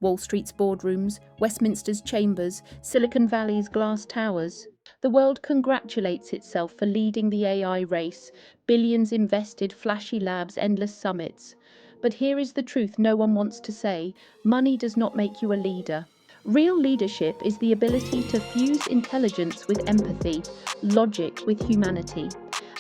Wall Street's boardrooms, Westminster's chambers, Silicon Valley's glass towers. The world congratulates itself for leading the AI race, billions invested, flashy labs, endless summits. But here is the truth no one wants to say: money does not make you a leader. Real leadership is the ability to fuse intelligence with empathy, logic with humanity.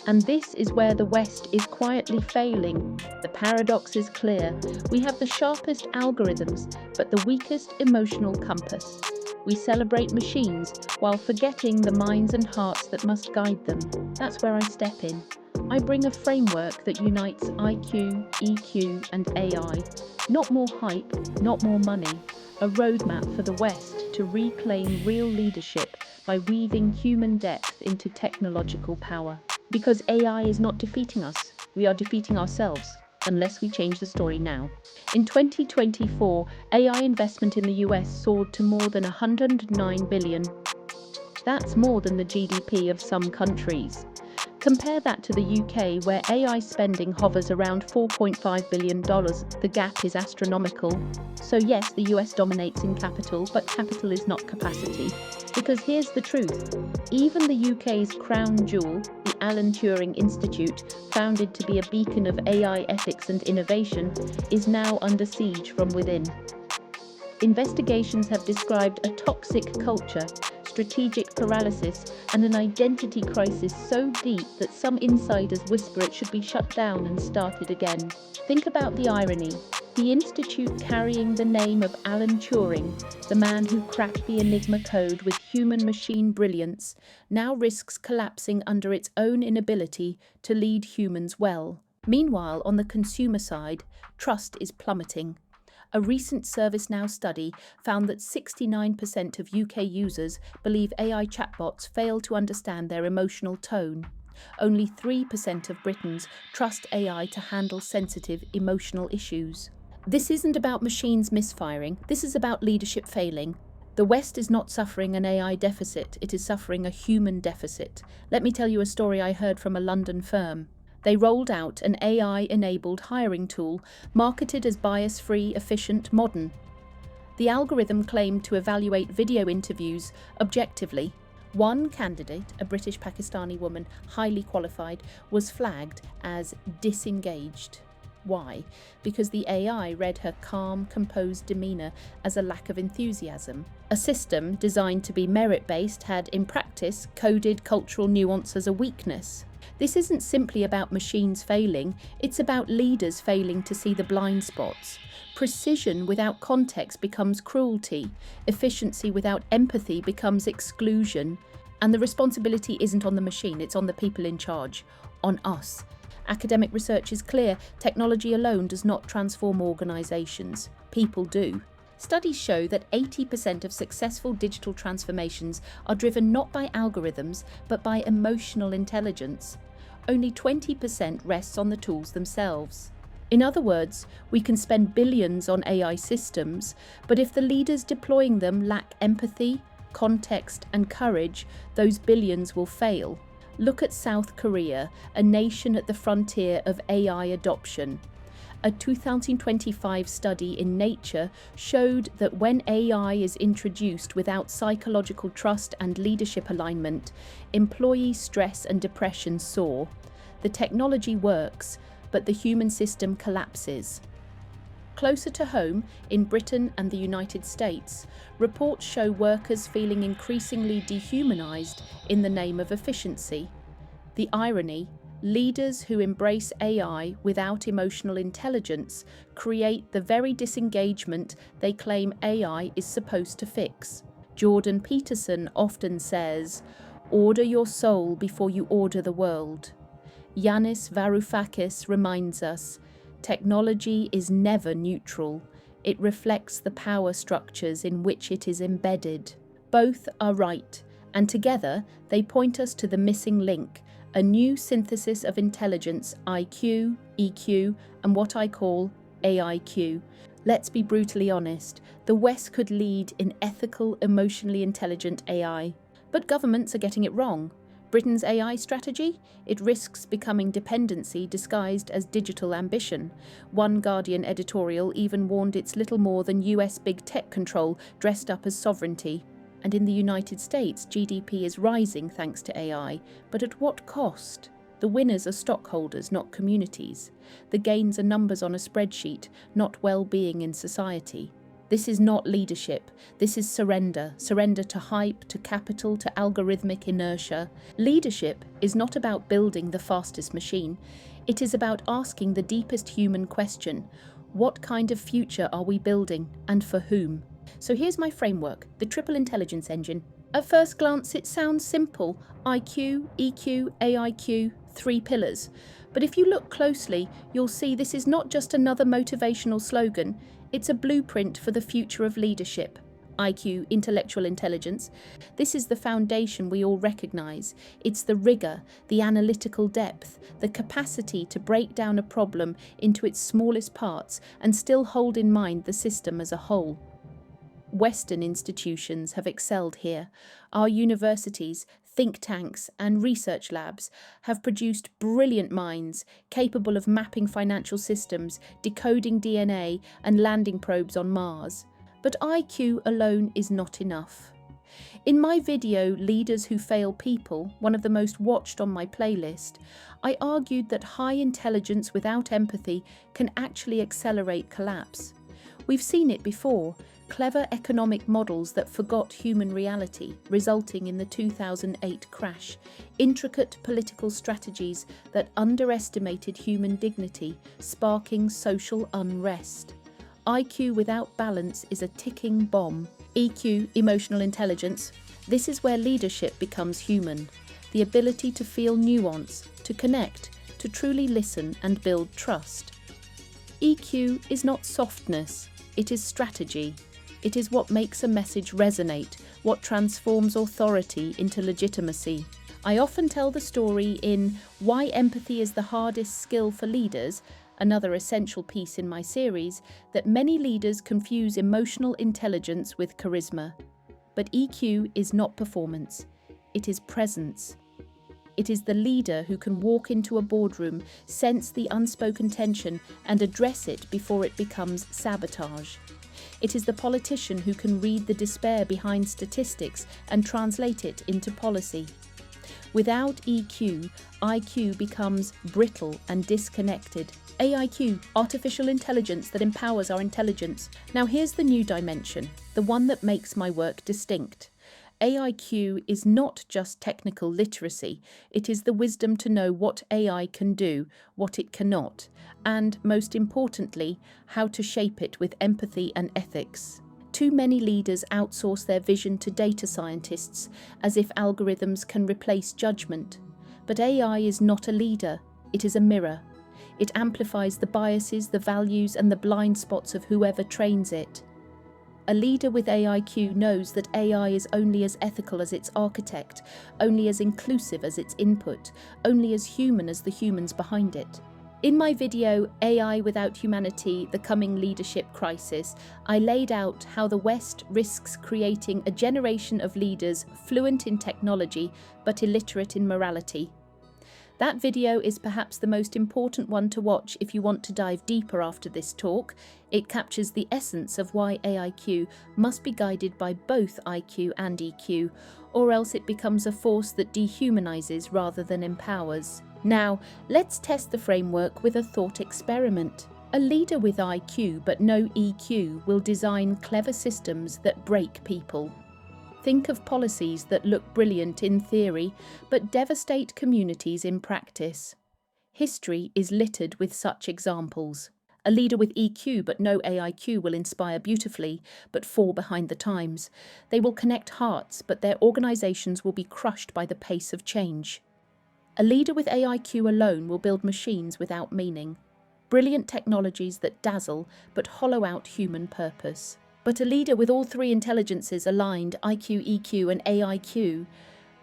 And this is where the West is quietly failing. The paradox is clear. We have the sharpest algorithms, but the weakest emotional compass. We celebrate machines while forgetting the minds and hearts that must guide them. That's where I step in. I bring a framework that unites IQ, EQ, and AI. Not more hype, not more money. A roadmap for the West to reclaim real leadership by weaving human depth into technological power. Because AI is not defeating us, we are defeating ourselves, unless we change the story now. In 2024, AI investment in the US soared to more than $109 billion. That's more than the GDP of some countries. Compare that to the UK, where AI spending hovers around $4.5 billion. The gap is astronomical. So yes, the US dominates in capital, but capital is not capacity. Because here's the truth. Even the UK's crown jewel, the Alan Turing Institute, founded to be a beacon of AI ethics and innovation, is now under siege from within. Investigations have described a toxic culture, strategic paralysis, and an identity crisis so deep that some insiders whisper it should be shut down and started again. Think about the irony. The institute carrying the name of Alan Turing, the man who cracked the Enigma code with human-machine brilliance, now risks collapsing under its own inability to lead humans well. Meanwhile, on the consumer side, trust is plummeting. A recent ServiceNow study found that 69% of UK users believe AI chatbots fail to understand their emotional tone. Only 3% of Britons trust AI to handle sensitive emotional issues. This isn't about machines misfiring, this is about leadership failing. The West is not suffering an AI deficit, it is suffering a human deficit. Let me tell you a story I heard from a London firm. They rolled out an AI-enabled hiring tool marketed as bias-free, efficient, modern. The algorithm claimed to evaluate video interviews objectively. One candidate, a British Pakistani woman, highly qualified, was flagged as disengaged. Why? Because the AI read her calm, composed demeanour as a lack of enthusiasm. A system designed to be merit-based had, in practice, coded cultural nuance as a weakness. This isn't simply about machines failing, it's about leaders failing to see the blind spots. Precision without context becomes cruelty, efficiency without empathy becomes exclusion, and the responsibility isn't on the machine, it's on the people in charge, on us. Academic research is clear, technology alone does not transform organisations, people do. Studies show that 80% of successful digital transformations are driven not by algorithms, but by emotional intelligence. Only 20% rests on the tools themselves. In other words, we can spend billions on AI systems, but if the leaders deploying them lack empathy, context, and courage, those billions will fail. Look at South Korea, a nation at the frontier of AI adoption. A 2025 study in Nature showed that when AI is introduced without psychological trust and leadership alignment, employee stress and depression soar. The technology works, but the human system collapses. Closer to home, in Britain and the United States, reports show workers feeling increasingly dehumanized in the name of efficiency. The irony: leaders who embrace AI without emotional intelligence create the very disengagement they claim AI is supposed to fix. Jordan Peterson often says, "Order your soul before you order the world." Yanis Varoufakis reminds us, technology is never neutral. It reflects the power structures in which it is embedded. Both are right, and together they point us to the missing link, a new synthesis of intelligence, IQ, EQ, and what I call AIQ. Let's be brutally honest, the West could lead in ethical, emotionally intelligent AI. But governments are getting it wrong. Britain's AI strategy? It risks becoming dependency disguised as digital ambition. One Guardian editorial even warned it's little more than US big tech control dressed up as sovereignty. And in the United States, GDP is rising thanks to AI, but at what cost? The winners are stockholders, not communities. The gains are numbers on a spreadsheet, not well-being in society. This is not leadership. This is surrender. Surrender to hype, to capital, to algorithmic inertia. Leadership is not about building the fastest machine. It is about asking the deepest human question. What kind of future are we building, and for whom? So here's my framework, the triple intelligence engine. At first glance, it sounds simple. IQ, EQ, AIQ, 3 pillars. But if you look closely, you'll see this is not just another motivational slogan. It's a blueprint for the future of leadership. IQ, intellectual intelligence. This is the foundation we all recognize. It's the rigor, the analytical depth, the capacity to break down a problem into its smallest parts and still hold in mind the system as a whole. Western institutions have excelled here. Our universities, think tanks, and research labs have produced brilliant minds capable of mapping financial systems, decoding DNA, and landing probes on Mars. But IQ alone is not enough. In my video, Leaders Who Fail People, one of the most watched on my playlist, I argued that high intelligence without empathy can actually accelerate collapse. We've seen it before. Clever economic models that forgot human reality, resulting in the 2008 crash. Intricate political strategies that underestimated human dignity, sparking social unrest. IQ without balance is a ticking bomb. EQ, emotional intelligence. This is where leadership becomes human. The ability to feel nuance, to connect, to truly listen and build trust. EQ is not softness, it is strategy. It is what makes a message resonate, what transforms authority into legitimacy. I often tell the story in Why Empathy is the Hardest Skill for Leaders, another essential piece in my series, that many leaders confuse emotional intelligence with charisma. But EQ is not performance, it is presence. It is the leader who can walk into a boardroom, sense the unspoken tension, and address it before it becomes sabotage. It is the politician who can read the despair behind statistics and translate it into policy. Without EQ, IQ becomes brittle and disconnected. AIQ, artificial intelligence that empowers our intelligence. Now here's the new dimension, the one that makes my work distinct. AIQ is not just technical literacy, it is the wisdom to know what AI can do, what it cannot, and, most importantly, how to shape it with empathy and ethics. Too many leaders outsource their vision to data scientists, as if algorithms can replace judgment. But AI is not a leader, it is a mirror. It amplifies the biases, the values, and the blind spots of whoever trains it. A leader with AIQ knows that AI is only as ethical as its architect, only as inclusive as its input, only as human as the humans behind it. In my video, AI Without Humanity, The Coming Leadership Crisis, I laid out how the West risks creating a generation of leaders fluent in technology but illiterate in morality. That video is perhaps the most important one to watch if you want to dive deeper after this talk. It captures the essence of why AIQ must be guided by both IQ and EQ, or else it becomes a force that dehumanizes rather than empowers. Now, let's test the framework with a thought experiment. A leader with IQ but no EQ will design clever systems that break people. Think of policies that look brilliant in theory, but devastate communities in practice. History is littered with such examples. A leader with EQ but no AIQ will inspire beautifully, but fall behind the times. They will connect hearts, but their organizations will be crushed by the pace of change. A leader with AIQ alone will build machines without meaning. Brilliant technologies that dazzle, but hollow out human purpose. But a leader with all three intelligences aligned, IQ, EQ, and AIQ,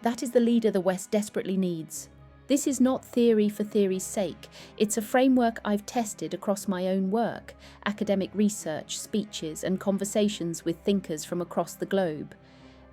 that is the leader the West desperately needs. This is not theory for theory's sake. It's a framework I've tested across my own work, academic research, speeches, and conversations with thinkers from across the globe.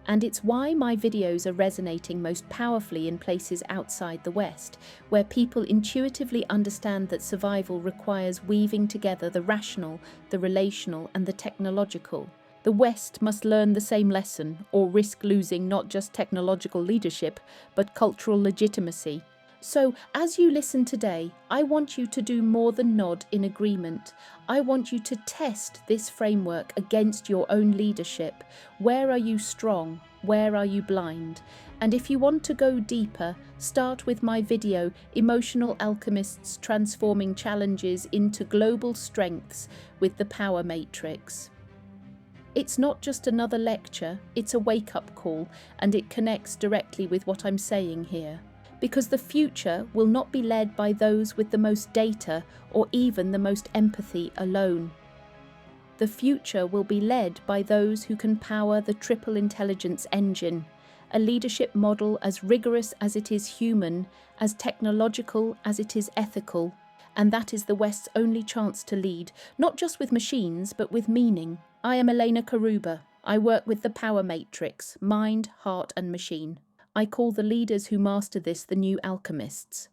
And it's why my videos are resonating most powerfully in places outside the West, where people intuitively understand that survival requires weaving together the rational, the relational, and the technological. The West must learn the same lesson, or risk losing not just technological leadership, but cultural legitimacy. So, as you listen today, I want you to do more than nod in agreement. I want you to test this framework against your own leadership. Where are you strong? Where are you blind? And if you want to go deeper, start with my video, Emotional Alchemists Transforming Challenges into Global Strengths with the Power Matrix. It's not just another lecture, it's a wake-up call, and it connects directly with what I'm saying here. Because the future will not be led by those with the most data or even the most empathy alone. The future will be led by those who can power the triple intelligence engine, a leadership model as rigorous as it is human, as technological as it is ethical. And that is the West's only chance to lead, not just with machines, but with meaning. I am Elena Carruba. I work with the Power Matrix, mind, heart, and machine. I call the leaders who master this the new alchemists.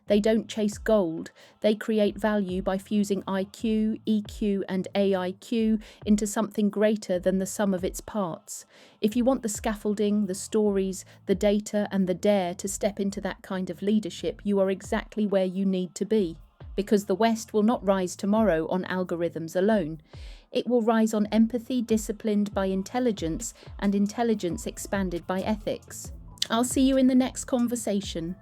They don't chase gold, they create value by fusing IQ, EQ, and AIQ into something greater than the sum of its parts. If you want the scaffolding, the stories, the data, and the dare to step into that kind of leadership, you are exactly where you need to be. Because the West will not rise tomorrow on algorithms alone. It will rise on empathy disciplined by intelligence and intelligence expanded by ethics. I'll see you in the next conversation.